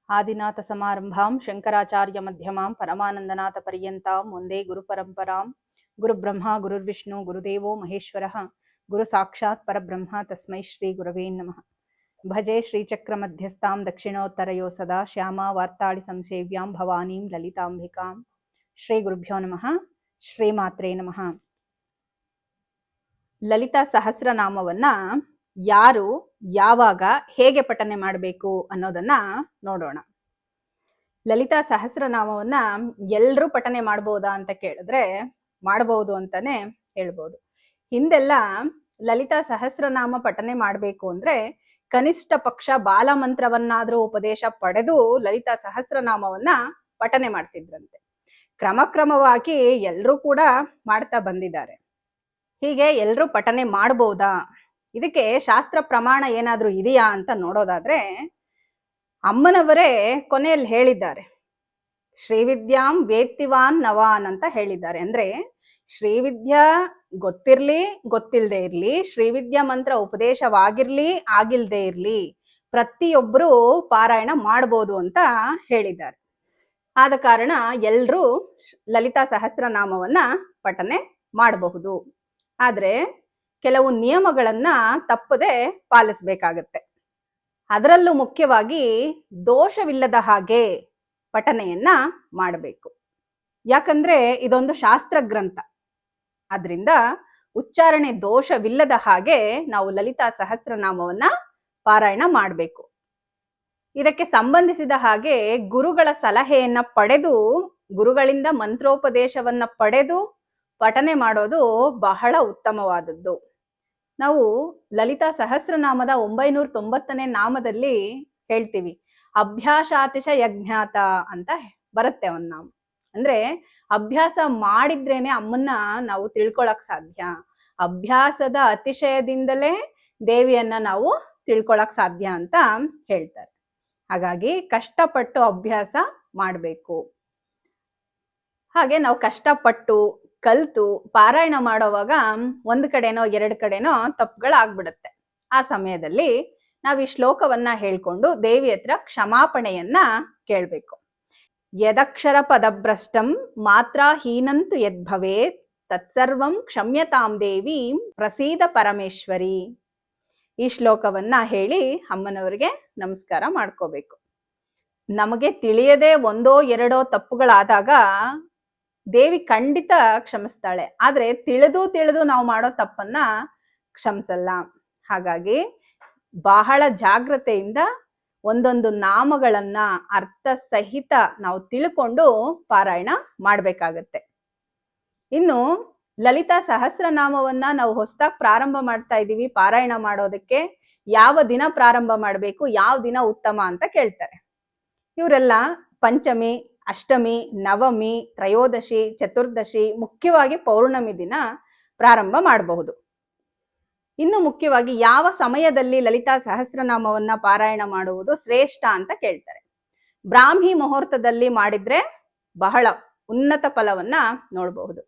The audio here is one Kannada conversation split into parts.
ಆದಿನಾಥ ಸಮಾರಂಭಾಂ ಶಂಕರಾಚಾರ್ಯ ಮಧ್ಯಮಾಂ ಪರಮಾನಂದನಾಥ ಪರ್ಯಂತಾಂ ಒಂದೇ ಗುರು ಪರಂಪರಾಂ ಗುರು ಬ್ರಹ್ಮ ಗುರುರ್ವಿಷ್ಣು ಗುರುದೇವೋ ಮಹೇಶ್ವರಃ ಗುರು ಸಾಕ್ಷಾತ್ ಪರಬ್ರಹ್ಮ ತಸ್ಮೈ ಶ್ರೀ ಗುರವೇ ನಮಃ. ಭಜೆ ಶ್ರೀಚಕ್ರ ಮಧ್ಯಸ್ಥಾಂ ದಕ್ಷಿಣೋತ್ತರಯೋ ಸದಾ ಶ್ಯಾಮಾ ವಾರ್ತಾಳಿ ಸಂಸೇವ್ಯಾಂ ಭವಾನೀಂ ಲಲಿತಾಂಬಿಕಾಂ. ಶ್ರೀ ಗುರುಭ್ಯೋ ನಮಃ. ಶ್ರೀಮಾತ್ರೇ ನಮಃ. ಲಲಿತಾ ಸಹಸ್ರನಾಮವನ್ನ ಯಾರು ಯಾವಾಗ ಹೇಗೆ ಪಠನೆ ಮಾಡಬೇಕು ಅನ್ನೋದನ್ನ ನೋಡೋಣ. ಲಲಿತಾ ಸಹಸ್ರನಾಮವನ್ನ ಎಲ್ರೂ ಪಠನೆ ಮಾಡ್ಬೋದಾ ಅಂತ ಕೇಳಿದ್ರೆ ಮಾಡಬಹುದು ಅಂತಾನೆ ಹೇಳ್ಬೋದು. ಹಿಂದೆಲ್ಲ ಲಲಿತಾ ಸಹಸ್ರನಾಮ ಪಠನೆ ಮಾಡಬೇಕು ಅಂದ್ರೆ ಕನಿಷ್ಠ ಪಕ್ಷ ಬಾಲ ಮಂತ್ರವನ್ನಾದ್ರೂ ಉಪದೇಶ ಪಡೆದು ಲಲಿತಾ ಸಹಸ್ರನಾಮವನ್ನ ಪಠನೆ ಮಾಡ್ತಿದ್ರಂತೆ. ಕ್ರಮಕ್ರಮವಾಗಿ ಎಲ್ರೂ ಕೂಡ ಮಾಡ್ತಾ ಬಂದಿದ್ದಾರೆ. ಹೀಗೆ ಎಲ್ರೂ ಪಠನೆ ಮಾಡ್ಬೋದಾ, ಇದಕ್ಕೆ ಶಾಸ್ತ್ರ ಪ್ರಮಾಣ ಏನಾದ್ರೂ ಇದೆಯಾ ಅಂತ ನೋಡೋದಾದ್ರೆ ಅಮ್ಮನವರೇ ಕೊನೆಯಲ್ಲಿ ಹೇಳಿದ್ದಾರೆ, ಶ್ರೀವಿದ್ಯಾಂ ವೇತ್ತಿವಾನ್ ನವಾನ್ ಅಂತ ಹೇಳಿದ್ದಾರೆ. ಅಂದ್ರೆ ಶ್ರೀವಿದ್ಯಾ ಗೊತ್ತಿರ್ಲಿ ಗೊತ್ತಿಲ್ದೇ ಇರ್ಲಿ, ಶ್ರೀವಿದ್ಯಾ ಮಂತ್ರ ಉಪದೇಶವಾಗಿರ್ಲಿ ಆಗಿಲ್ದೇ ಇರ್ಲಿ, ಪ್ರತಿಯೊಬ್ಬರು ಪಾರಾಯಣ ಮಾಡ್ಬೋದು ಅಂತ ಹೇಳಿದ್ದಾರೆ. ಆದ ಕಾರಣ ಎಲ್ರೂ ಲಲಿತಾ ಸಹಸ್ರನಾಮವನ್ನ ಪಠನೆ ಮಾಡಬಹುದು. ಆದ್ರೆ ಕೆಲವು ನಿಯಮಗಳನ್ನ ತಪ್ಪದೆ ಪಾಲಿಸ್ಬೇಕಾಗತ್ತೆ. ಅದರಲ್ಲೂ ಮುಖ್ಯವಾಗಿ ದೋಷವಿಲ್ಲದ ಹಾಗೆ ಪಠನೆಯನ್ನ ಮಾಡಬೇಕು. ಯಾಕಂದ್ರೆ ಇದೊಂದು ಶಾಸ್ತ್ರ ಗ್ರಂಥ. ಆದ್ರಿಂದ ಉಚ್ಚಾರಣೆ ದೋಷವಿಲ್ಲದ ಹಾಗೆ ನಾವು ಲಲಿತಾ ಸಹಸ್ರನಾಮವನ್ನ ಪಾರಾಯಣ ಮಾಡಬೇಕು. ಇದಕ್ಕೆ ಸಂಬಂಧಿಸಿದ ಹಾಗೆ ಗುರುಗಳ ಸಲಹೆಯನ್ನ ಪಡೆದು, ಗುರುಗಳಿಂದ ಮಂತ್ರೋಪದೇಶವನ್ನ ಪಡೆದು ಪಠನೆ ಮಾಡೋದು ಬಹಳ ಉತ್ತಮವಾದದ್ದು. ನಾವು ಲಲಿತಾ ಸಹಸ್ರನಾಮದ 990ನೇ ನಾಮದಲ್ಲಿ ಹೇಳ್ತೀವಿ, ಅಭ್ಯಾಸಾತಿಶ ಯಜ್ಞಾತ ಅಂತ ಬರುತ್ತೆ ಒಂದು ನಾಮ. ಅಂದ್ರೆ ಅಭ್ಯಾಸ ಮಾಡಿದ್ರೇನೆ ಅಮ್ಮನ್ನ ನಾವು ತಿಳ್ಕೊಳಕ್ ಸಾಧ್ಯ. ಅಭ್ಯಾಸದ ಅತಿಶಯದಿಂದಲೇ ದೇವಿಯನ್ನ ನಾವು ತಿಳ್ಕೊಳಕ್ ಸಾಧ್ಯ ಅಂತ ಹೇಳ್ತಾರೆ. ಹಾಗಾಗಿ ಕಷ್ಟಪಟ್ಟು ಅಭ್ಯಾಸ ಮಾಡಬೇಕು. ಹಾಗೆ ನಾವು ಕಷ್ಟಪಟ್ಟು ಕಲ್ತು ಪಾರಾಯಣ ಮಾಡೋವಾಗ ಒಂದ್ ಕಡೆನೋ ಎರಡು ಕಡೆನೋ ತಪ್ಪುಗಳಾಗ್ಬಿಡುತ್ತೆ. ಆ ಸಮಯದಲ್ಲಿ ನಾವು ಈ ಶ್ಲೋಕವನ್ನ ಹೇಳ್ಕೊಂಡು ದೇವಿ ಹತ್ರ ಕ್ಷಮಾಪಣೆಯನ್ನ ಕೇಳ್ಬೇಕು. ಯದಕ್ಷರ ಪದಭ್ರಷ್ಟಂ ಮಾತ್ರ ಹೀನಂತು ಯದ್ಭವೇತ್ ತತ್ಸರ್ವಂ ಕ್ಷಮ್ಯತಾಂ ದೇವಿ ಪ್ರಸೀದ ಪರಮೇಶ್ವರಿ. ಈ ಶ್ಲೋಕವನ್ನ ಹೇಳಿ ಅಮ್ಮನವರಿಗೆ ನಮಸ್ಕಾರ ಮಾಡ್ಕೋಬೇಕು. ನಮಗೆ ತಿಳಿಯದೆ ಒಂದೋ ಎರಡೋ ತಪ್ಪುಗಳಾದಾಗ ದೇವಿ ಖಂಡಿತ ಕ್ಷಮಿಸ್ತಾಳೆ. ಆದ್ರೆ ತಿಳಿದು ನಾವು ಮಾಡೋ ತಪ್ಪನ್ನ ಕ್ಷಮಿಸಲ್ಲ. ಹಾಗಾಗಿ ಬಹಳ ಜಾಗ್ರತೆಯಿಂದ ಒಂದೊಂದು ನಾಮಗಳನ್ನ ಅರ್ಥ ಸಹಿತ ನಾವು ತಿಳ್ಕೊಂಡು ಪಾರಾಯಣ ಮಾಡ್ಬೇಕಾಗತ್ತೆ. ಇನ್ನು ಲಲಿತಾ ಸಹಸ್ರನಾಮವನ್ನ ನಾವು ಹೊಸದಾಗಿ ಪ್ರಾರಂಭ ಮಾಡ್ತಾ ಇದ್ದೀವಿ ಪಾರಾಯಣ ಮಾಡೋದಕ್ಕೆ, ಯಾವ ದಿನ ಪ್ರಾರಂಭ ಮಾಡಬೇಕು, ಯಾವ ದಿನ ಉತ್ತಮ ಅಂತ ಕೇಳ್ತಾರೆ. ಇವರೆಲ್ಲ ಪಂಚಮಿ, ಅಷ್ಟಮಿ, ನವಮಿ, ತ್ರಯೋದಶಿ, ಚತುರ್ದಶಿ, ಮುಖ್ಯವಾಗಿ ಪೌರ್ಣಮಿ ದಿನ ಪ್ರಾರಂಭ ಮಾಡಬಹುದು. ಇನ್ನು ಮುಖ್ಯವಾಗಿ ಯಾವ ಸಮಯದಲ್ಲಿ ಲಲಿತಾ ಸಹಸ್ರನಾಮವನ್ನ ಪಾರಾಯಣ ಮಾಡುವುದು ಶ್ರೇಷ್ಠ ಅಂತ ಕೇಳ್ತಾರೆ. ಬ್ರಾಹ್ಮಿ ಮುಹೂರ್ತದಲ್ಲಿ ಮಾಡಿದ್ರೆ ಬಹಳ ಉನ್ನತ ಫಲವನ್ನ ನೋಡಬಹುದು.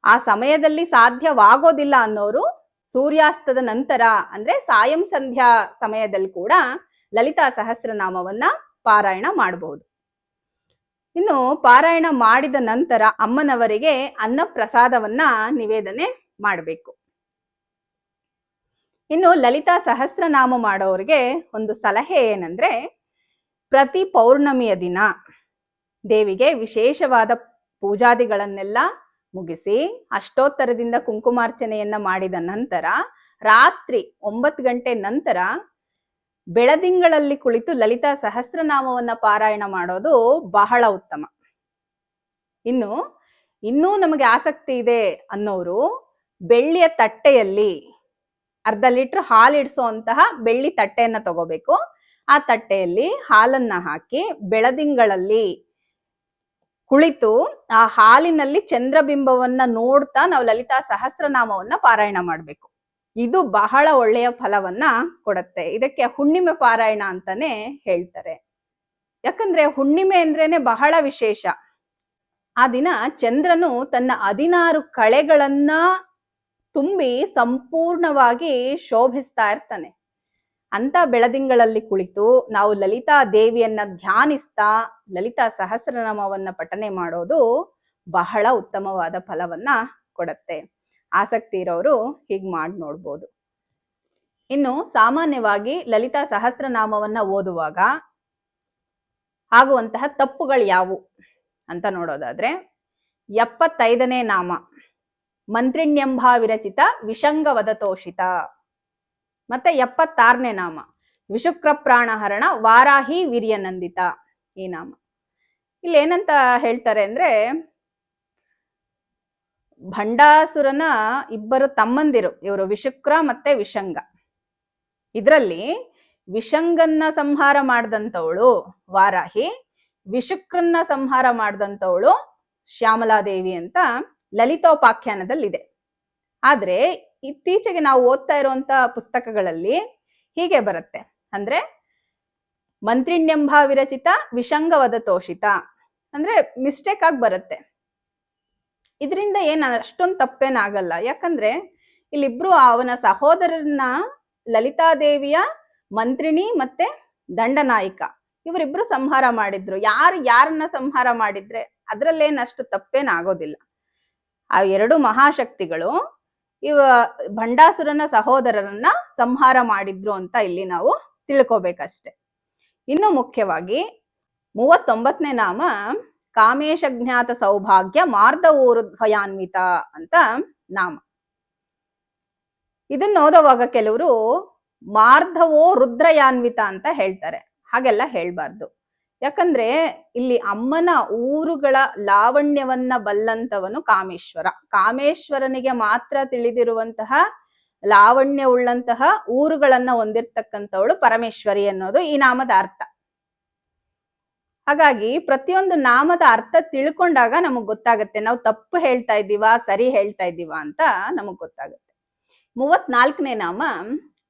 ಆ ಸಮಯದಲ್ಲಿ ಸಾಧ್ಯವಾಗೋದಿಲ್ಲ ಅನ್ನೋರು ಸೂರ್ಯಾಸ್ತದ ನಂತರ ಅಂದ್ರೆ ಸಾಯಂ ಸಂಧ್ಯಾ ಸಮಯದಲ್ಲಿ ಕೂಡ ಲಲಿತಾ ಸಹಸ್ರನಾಮವನ್ನ ಪಾರಾಯಣ ಮಾಡಬಹುದು. ಇನ್ನು ಪಾರಾಯಣ ಮಾಡಿದ ನಂತರ ಅಮ್ಮನವರಿಗೆ ಅನ್ನ ಪ್ರಸಾದವನ್ನ ನಿವೇದನೆ ಮಾಡಬೇಕು. ಇನ್ನು ಲಲಿತಾ ಸಹಸ್ರನಾಮ ಮಾಡೋರಿಗೆ ಒಂದು ಸಲಹೆ ಏನಂದ್ರೆ, ಪ್ರತಿ ಪೌರ್ಣಮಿಯ ದಿನ ದೇವಿಗೆ ವಿಶೇಷವಾದ ಪೂಜಾದಿಗಳನ್ನೆಲ್ಲ ಮುಗಿಸಿ ಅಷ್ಟೋತ್ತರದಿಂದ ಕುಂಕುಮಾರ್ಚನೆಯನ್ನ ಮಾಡಿದ ನಂತರ ರಾತ್ರಿ 9 ಗಂಟೆ ನಂತರ ಬೆಳದಿಂಗಳಲ್ಲಿ ಕುಳಿತು ಲಲಿತಾ ಸಹಸ್ರನಾಮವನ್ನ ಪಾರಾಯಣ ಮಾಡೋದು ಬಹಳ ಉತ್ತಮ. ಇನ್ನೂ ನಮಗೆ ಆಸಕ್ತಿ ಇದೆ ಅನ್ನೋರು ಬೆಳ್ಳಿಯ ತಟ್ಟೆಯಲ್ಲಿ ಅರ್ಧ ಲೀಟರ್ ಹಾಲಿಡಿಸುವಂತಹ ಬೆಳ್ಳಿ ತಟ್ಟೆಯನ್ನ ತಗೋಬೇಕು. ಆ ತಟ್ಟೆಯಲ್ಲಿ ಹಾಲನ್ನ ಹಾಕಿ ಬೆಳದಿಂಗಳಲ್ಲಿ ಕುಳಿತು ಆ ಹಾಲಿನಲ್ಲಿ ಚಂದ್ರಬಿಂಬವನ್ನ ನೋಡ್ತಾ ನಾವು ಲಲಿತಾ ಸಹಸ್ರನಾಮವನ್ನ ಪಾರಾಯಣ ಮಾಡ್ಬೇಕು. ಇದು ಬಹಳ ಒಳ್ಳೆಯ ಫಲವನ್ನ ಕೊಡುತ್ತೆ. ಇದಕ್ಕೆ ಹುಣ್ಣಿಮೆ ಪಾರಾಯಣ ಅಂತಾನೆ ಹೇಳ್ತಾರೆ. ಯಾಕಂದ್ರೆ ಹುಣ್ಣಿಮೆ ಅಂದ್ರೇನೆ ಬಹಳ ವಿಶೇಷ. ಆ ದಿನ ಚಂದ್ರನು ತನ್ನ 16 ಕಳೆಗಳನ್ನ ತುಂಬಿ ಸಂಪೂರ್ಣವಾಗಿ ಶೋಭಿಸ್ತಾ ಇರ್ತಾನೆ. ಅಂತ ಬೆಳದಿಂಗಳಲ್ಲಿ ಕುಳಿತು ನಾವು ಲಲಿತಾ ದೇವಿಯನ್ನ ಧ್ಯಾನಿಸ್ತಾ ಲಲಿತಾ ಸಹಸ್ರನಾಮವನ್ನ ಪಠನೆ ಮಾಡೋದು ಬಹಳ ಉತ್ತಮವಾದ ಫಲವನ್ನ ಕೊಡತ್ತೆ. ಆಸಕ್ತಿ ಇರೋರು ಹೀಗ್ ಮಾಡಿ ನೋಡ್ಬೋದು. ಇನ್ನು ಸಾಮಾನ್ಯವಾಗಿ ಲಲಿತಾ ಸಹಸ್ರನಾಮವನ್ನ ಓದುವಾಗ ಆಗುವಂತಹ ತಪ್ಪುಗಳು ಯಾವುವು ಅಂತ ನೋಡೋದಾದ್ರೆ, 75ನೇ ನಾಮ ಮಂತ್ರಿಣ್ಯಂಭಾ ವಿರಚಿತ ವಿಷಂಗವದತೋಷಿತ, ಮತ್ತೆ 76ನೇ ನಾಮ ವಿಶುಕ್ರ ಪ್ರಾಣಹರಣ ವಾರಾಹಿ ವೀರ್ಯನಂದಿತ. ಈ ನಾಮ ಇಲ್ಲಿ ಏನಂತ ಹೇಳ್ತಾರೆ ಅಂದ್ರೆ, ಭಂಡಾಸುರನ ಇಬ್ಬರು ತಮ್ಮಂದಿರು, ಇವರು ವಿಶುಕ್ರ ಮತ್ತೆ ವಿಷಂಗ. ಇದರಲ್ಲಿ ವಿಷಂಗನ್ನ ಸಂಹಾರ ಮಾಡಿದಂಥವಳು ವಾರಾಹಿ, ವಿಶುಕ್ರನ್ನ ಸಂಹಾರ ಮಾಡಿದಂಥವಳು ಶ್ಯಾಮಲಾದೇವಿ ಅಂತ ಲಲಿತೋಪಾಖ್ಯಾನದಲ್ಲಿದೆ. ಆದ್ರೆ ಇತ್ತೀಚೆಗೆ ನಾವು ಓದ್ತಾ ಇರುವಂತ ಪುಸ್ತಕಗಳಲ್ಲಿ ಹೀಗೆ ಬರುತ್ತೆ, ಅಂದ್ರೆ ಮಂತ್ರಿಣ್ಯಂಭಾ ವಿರಚಿತ ವಿಷಂಗವದತೋಷಿತ ಅಂದ್ರೆ ಮಿಸ್ಟೇಕ್ ಆಗಿ ಬರುತ್ತೆ. ಇದರಿಂದ ಏನ್ ಅಷ್ಟೊಂದು ತಪ್ಪೇನಾಗಲ್ಲ, ಯಾಕಂದ್ರೆ ಇಲ್ಲಿಬ್ರು ಅವನ ಸಹೋದರರನ್ನ ಲಲಿತಾದೇವಿಯ ಮಂತ್ರಿಣಿ ಮತ್ತೆ ದಂಡನಾಯಿಕ ಇವರಿಬ್ರು ಸಂಹಾರ ಮಾಡಿದ್ರು. ಯಾರನ್ನ ಸಂಹಾರ ಮಾಡಿದ್ರೆ ಅದ್ರಲ್ಲೇನಷ್ಟು ತಪ್ಪೇನಾಗೋದಿಲ್ಲ. ಆ ಎರಡು ಮಹಾಶಕ್ತಿಗಳು ಭಂಡಾಸುರನ ಸಹೋದರರನ್ನ ಸಂಹಾರ ಮಾಡಿದ್ರು ಅಂತ ಇಲ್ಲಿ ನಾವು ತಿಳ್ಕೊಬೇಕಷ್ಟೆ. ಇನ್ನು ಮುಖ್ಯವಾಗಿ 39ನೇ ನಾಮ ಕಾಮೇಶ ಜ್ಞಾತ ಸೌಭಾಗ್ಯ ಮಾರ್ಧವೋರುದ್ವಯಾನ್ವಿತ ಅಂತ ನಾಮ. ಇದನ್ನ ಓದುವಾಗ ಕೆಲವರು ಮಾರ್ಧವೋ ರುದ್ರಯಾನ್ವಿತ ಅಂತ ಹೇಳ್ತಾರೆ. ಹಾಗೆಲ್ಲ ಹೇಳ್ಬಾರ್ದು. ಯಾಕಂದ್ರೆ ಇಲ್ಲಿ ಅಮ್ಮನ ಊರುಗಳ ಲಾವಣ್ಯವನ್ನ ಬಲ್ಲಂತವನು ಕಾಮೇಶ್ವರ. ಕಾಮೇಶ್ವರನಿಗೆ ಮಾತ್ರ ತಿಳಿದಿರುವಂತಹ ಲಾವಣ್ಯವುಳ್ಳಂತಹ ಊರುಗಳನ್ನ ಹೊಂದಿರ್ತಕ್ಕಂಥವಳು ಪರಮೇಶ್ವರಿ ಅನ್ನೋದು ಈ ನಾಮದ ಅರ್ಥ. ಹಾಗಾಗಿ ಪ್ರತಿಯೊಂದು ನಾಮದ ಅರ್ಥ ತಿಳ್ಕೊಂಡಾಗ ನಮಗ್ ಗೊತ್ತಾಗತ್ತೆ ನಾವು ತಪ್ಪು ಹೇಳ್ತಾ ಇದ್ದೀವಾ ಸರಿ ಹೇಳ್ತಾ ಇದ್ದೀವಾ ಅಂತ ನಮಗ್ ಗೊತ್ತಾಗುತ್ತೆ. 34ನೇ ನಾಮ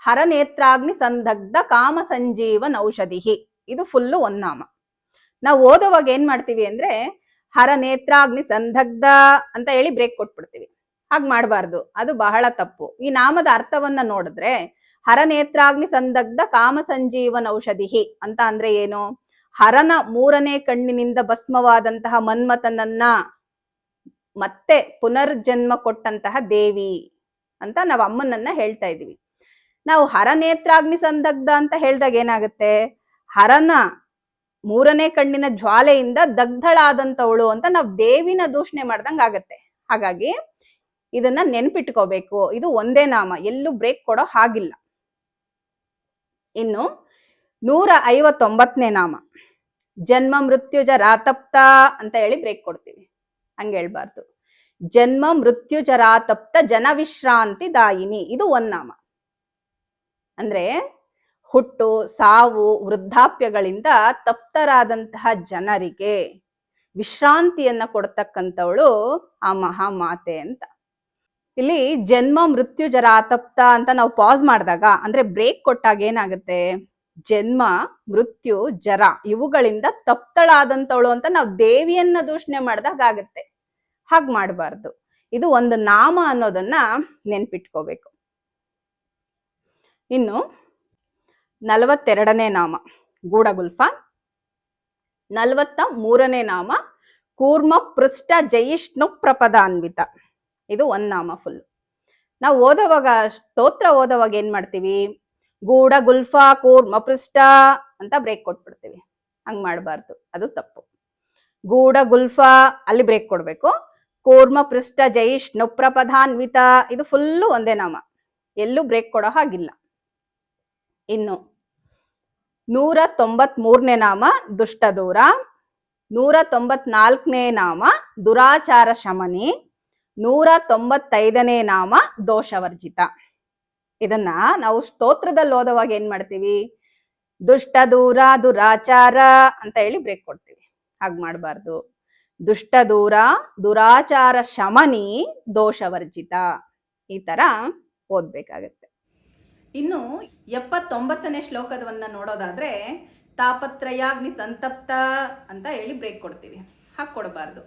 ಹರನೇತ್ರಾಗ್ನಿ ಸಂದಗ್ಧ ಕಾಮ ಸಂಜೀವನ್ ಔಷಧಿಹಿ. ಇದು ಫುಲ್ಲು ಒಂದ್ ನಾಮ. ನಾವು ಓದುವಾಗ ಏನ್ ಮಾಡ್ತೀವಿ ಅಂದ್ರೆ ಹರನೇತ್ರಾಗ್ನಿ ಸಂದಗ್ಧ ಅಂತ ಹೇಳಿ ಬ್ರೇಕ್ ಕೊಟ್ಬಿಡ್ತೀವಿ. ಹಾಗೆ ಮಾಡಬಾರ್ದು, ಅದು ಬಹಳ ತಪ್ಪು. ಈ ನಾಮದ ಅರ್ಥವನ್ನ ನೋಡಿದ್ರೆ ಹರನೇತ್ರಾಗ್ನಿ ಸಂದಗ್ಧ ಕಾಮ ಸಂಜೀವನ್ ಔಷಧಿಹಿ ಅಂತ ಅಂದ್ರೆ ಏನು? ಹರನ 3ನೇ ಕಣ್ಣಿನಿಂದ ಭಸ್ಮವಾದಂತಹ ಮನ್ಮಥನನ್ನ ಮತ್ತೆ ಪುನರ್ಜನ್ಮ ಕೊಟ್ಟಂತಹ ದೇವಿ ಅಂತ ನಾವು ಅಮ್ಮನನ್ನ ಹೇಳ್ತಾ ಇದೀವಿ. ನಾವು ಹರನೇತ್ರಾಗ್ನಿ ಸಂದಗ್ಧ ಅಂತ ಹೇಳ್ದಾಗ ಏನಾಗುತ್ತೆ, ಹರನ 3ನೇ ಕಣ್ಣಿನ ಜ್ವಾಲೆಯಿಂದ ದಗ್ಧಳಾದಂತವಳು ಅಂತ ನಾವು ದೇವಿನ ದೂಷಣೆ ಮಾಡ್ದಂಗ ಆಗತ್ತೆ. ಹಾಗಾಗಿ ಇದನ್ನ ನೆನ್ಪಿಟ್ಕೋಬೇಕು. ಇದು ಒಂದೇ ನಾಮ, ಎಲ್ಲೂ ಬ್ರೇಕ್ ಕೊಡೋ ಹಾಗಿಲ್ಲ. ಇನ್ನು 159ನೇ ನಾಮ ಜನ್ಮ ಮೃತ್ಯು ಜರಾತಪ್ತ ಅಂತ ಹೇಳಿ ಬ್ರೇಕ್ ಕೊಡ್ತೀವಿ. ಹಂಗೆ ಹೇಳ್ಬಾರ್ದು. ಜನ್ಮ ಮೃತ್ಯು ಜರಾತಪ್ತ ಜನವಿಶ್ರಾಂತಿ ದಾಯಿನಿ. ಇದು ಒಂದ್ ನಾಮ. ಅಂದ್ರೆ ಹುಟ್ಟು ಸಾವು ವೃದ್ಧಾಪ್ಯಗಳಿಂದ ತಪ್ತರಾದಂತಹ ಜನರಿಗೆ ವಿಶ್ರಾಂತಿಯನ್ನ ಕೊಡ್ತಕ್ಕಂಥವಳು ಆ ಮಹಾಮಾತೆ ಅಂತ. ಇಲ್ಲಿ ಜನ್ಮ ಮೃತ್ಯು ಜರಾತಪ್ತ ಅಂತ ನಾವು ಪಾಸ್ ಮಾಡಿದಾಗ ಅಂದ್ರೆ ಬ್ರೇಕ್ ಕೊಟ್ಟಾಗ ಏನಾಗುತ್ತೆ, ಜನ್ಮ ಮೃತ್ಯು ಜರ ಇವುಗಳಿಂದ ತಪ್ತಳಾದಂತವಳು ಅಂತ ನಾವು ದೇವಿಯನ್ನ ದೂಷಣೆ ಮಾಡಿದಾಗ ಆಗತ್ತೆ. ಹಾಗ್ ಮಾಡಬಾರ್ದು. ಇದು ಒಂದು ನಾಮ ಅನ್ನೋದನ್ನ ನೆನ್ಪಿಟ್ಕೋಬೇಕು. ಇನ್ನು 42ನೇ ನಾಮ ಗೂಢಗುಲ್ಫ. 43ನೇ ನಾಮ ಕೂರ್ಮ ಪೃಷ್ಠ ಜಯಿಷ್ಣು ಪ್ರಪದಾನ್ವಿತ. ಇದು ಒಂದ್ ನಾಮ ಫುಲ್. ನಾವು ಓದೋವಾಗ ಸ್ತೋತ್ರ ಓದೋವಾಗ ಏನ್ ಮಾಡ್ತೀವಿ, ಗೂಢ ಗುಲ್ಫ ಕೂರ್ಮ ಪೃಷ್ಠ ಅಂತ ಬ್ರೇಕ್ ಕೊಟ್ಬಿಡ್ತೀವಿ. ಹಂಗ್ ಮಾಡಬಾರ್ದು, ಅದು ತಪ್ಪು. ಗೂಢ ಗುಲ್ಫ ಅಲ್ಲಿ ಬ್ರೇಕ್ ಕೊಡ್ಬೇಕು. ಕೂರ್ಮ ಪೃಷ್ಠ ಜಯಿಷ್ಣು ಪ್ರಪದಾನ್ವಿತ ಇದು ಫುಲ್ಲು ಒಂದೇ ನಾಮ, ಎಲ್ಲೂ ಬ್ರೇಕ್ ಕೊಡೋ ಹಾಗಿಲ್ಲ. ಇನ್ನು 193ನೇ ನಾಮ ದುಷ್ಟದೂರ. 194ನೇ ನಾಮ ದುರಾಚಾರ ಶಮನಿ. 195ನೇ ನಾಮ ದೋಷವರ್ಜಿತ. ಇದನ್ನ ನಾವು ಸ್ತೋತ್ರದಲ್ಲಿ ಓದುವಾಗ ಏನ್ ಮಾಡ್ತೀವಿ, ದುಷ್ಟ ದೂರ ದುರಾಚಾರ ಅಂತ ಹೇಳಿ ಬ್ರೇಕ್ ಕೊಡ್ತೀವಿ. ಹಾಗೆ ಮಾಡಬಾರ್ದು. ದುಷ್ಟ ದೂರ ದುರಾಚಾರ ಶಮನಿ ದೋಷವರ್ಜಿತ ಈ ತರ ಓದ್ಬೇಕಾಗತ್ತೆ. ಇನ್ನು 79ನೇ ಶ್ಲೋಕದವನ್ನ ನೋಡೋದಾದ್ರೆ ತಾಪತ್ರಯಾಗ್ನಿ ಸಂತಪ್ತ ಅಂತ ಹೇಳಿ ಬ್ರೇಕ್ ಕೊಡ್ತೀವಿ. ಹಾಗೆ ಕೊಡಬಾರ್ದು.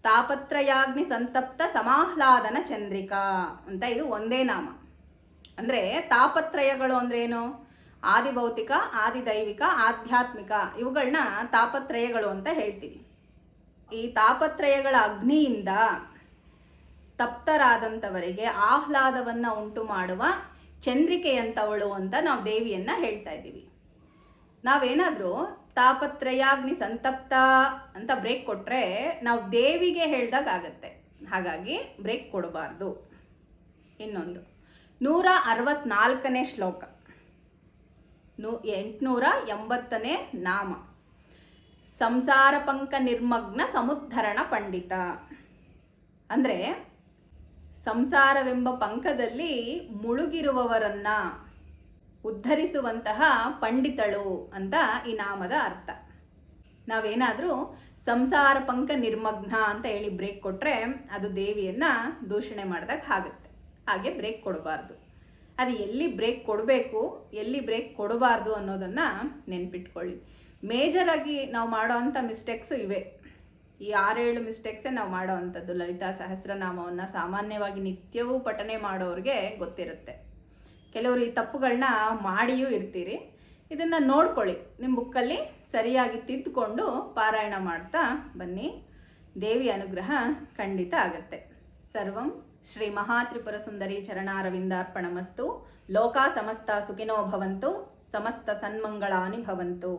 ತಾಪತ್ರಯಾಗ್ನಿ ಸಂತಪ್ತ ಸಮಾಹ್ಲಾದನ ಚಂದ್ರಿಕಾ ಅಂತ ಇದು ಒಂದೇ ನಾಮ. ಅಂದ್ರೆ ತಾಪತ್ರಯಗಳು ಅಂದ್ರೆ ಏನು, ಆದಿಭೌತಿಕ, ಆದಿದೈವಿಕ, ಆಧ್ಯಾತ್ಮಿಕ ಇವುಗಳನ್ನ ತಾಪತ್ರಯಗಳು ಅಂತ ಹೇಳ್ತೀವಿ. ಈ ತಾಪತ್ರಯಗಳ ಅಗ್ನಿಯಿಂದ ತಪ್ತರಾದಂಥವರಿಗೆ ಆಹ್ಲಾದವನ್ನು ಉಂಟು ಮಾಡುವ ಚಂದ್ರಿಕೆಯಂಥವಳು ಅಂತ ನಾವು ದೇವಿಯನ್ನು ಹೇಳ್ತಾ ಇದ್ದೀವಿ. ನಾವೇನಾದರೂ ತಾಪತ್ರಯಾಗ್ನಿ ಸಂತಪ್ತ ಅಂತ ಬ್ರೇಕ್ ಕೊಟ್ಟರೆ ನಾವು ದೇವಿಗೆ ಹೇಳ್ದಾಗ ಆಗತ್ತೆ. ಹಾಗಾಗಿ ಬ್ರೇಕ್ ಕೊಡಬಾರ್ದು. ಇನ್ನೊಂದು 164ನೇ ಶ್ಲೋಕ, 880ನೇ ನಾಮ, ಸಂಸಾರ ಪಂಕ ನಿರ್ಮಗ್ನ ಸಮುದ್ಧರಣ ಪಂಡಿತ. ಅಂದರೆ ಸಂಸಾರವೆಂಬ ಪಂಕದಲ್ಲಿ ಮುಳುಗಿರುವವರನ್ನ ಉದ್ಧರಿಸುವಂತಹ ಪಂಡಿತಳು ಅಂತ ಈ ನಾಮದ ಅರ್ಥ. ನಾವೇನಾದರೂ ಸಂಸಾರ ಪಂಕ ನಿರ್ಮಗ್ನ ಅಂತ ಹೇಳಿ ಬ್ರೇಕ್ ಕೊಟ್ಟರೆ ಅದು ದೇವಿಯನ್ನು ದೂಷಣೆ ಮಾಡಿದಾಗ ಆಗುತ್ತೆ. ಹಾಗೆ ಬ್ರೇಕ್ ಕೊಡಬಾರ್ದು. ಅದು ಎಲ್ಲಿ ಬ್ರೇಕ್ ಕೊಡಬೇಕು, ಎಲ್ಲಿ ಬ್ರೇಕ್ ಕೊಡಬಾರ್ದು ಅನ್ನೋದನ್ನು ನೆನ್ಪಿಟ್ಕೊಳ್ಳಿ. ಮೇಜರಾಗಿ ನಾವು ಮಾಡೋ ಅಂಥ ಮಿಸ್ಟೇಕ್ಸು ಇವೆ. ಈ 6-7 ಮಿಸ್ಟೇಕ್ಸೇ ನಾವು ಮಾಡೋ ಅಂಥದ್ದು. ಲಲಿತಾ ಸಹಸ್ರನಾಮವನ್ನು ಸಾಮಾನ್ಯವಾಗಿ ನಿತ್ಯವೂ ಪಠನೆ ಮಾಡೋರಿಗೆ ಗೊತ್ತಿರುತ್ತೆ. ಕೆಲವರು ಈ ತಪ್ಪುಗಳನ್ನ ಮಾಡಿಯೂ ಇರ್ತೀರಿ. ಇದನ್ನು ನೋಡ್ಕೊಳ್ಳಿ, ನಿಮ್ಮ ಬುಕ್ಕಲ್ಲಿ ಸರಿಯಾಗಿ ತಿದ್ದುಕೊಂಡು ಪಾರಾಯಣ ಮಾಡ್ತಾ ಬನ್ನಿ. ದೇವಿ ಅನುಗ್ರಹ ಖಂಡಿತ ಆಗುತ್ತೆ. ಸರ್ವಂ ಶ್ರೀ ಮಹಾತ್ರಿಪುರ ಸುಂದರಿ ಚರಣಾರವಿಂದಾರ್ಪಣಮಸ್ತು. ಲೋಕಾ ಸಮಸ್ತ ಸುಖಿನೋ ಭವಂತು. ಸಮಸ್ತ ಸನ್ಮಂಗಳಾನಿ ಭವಂತು.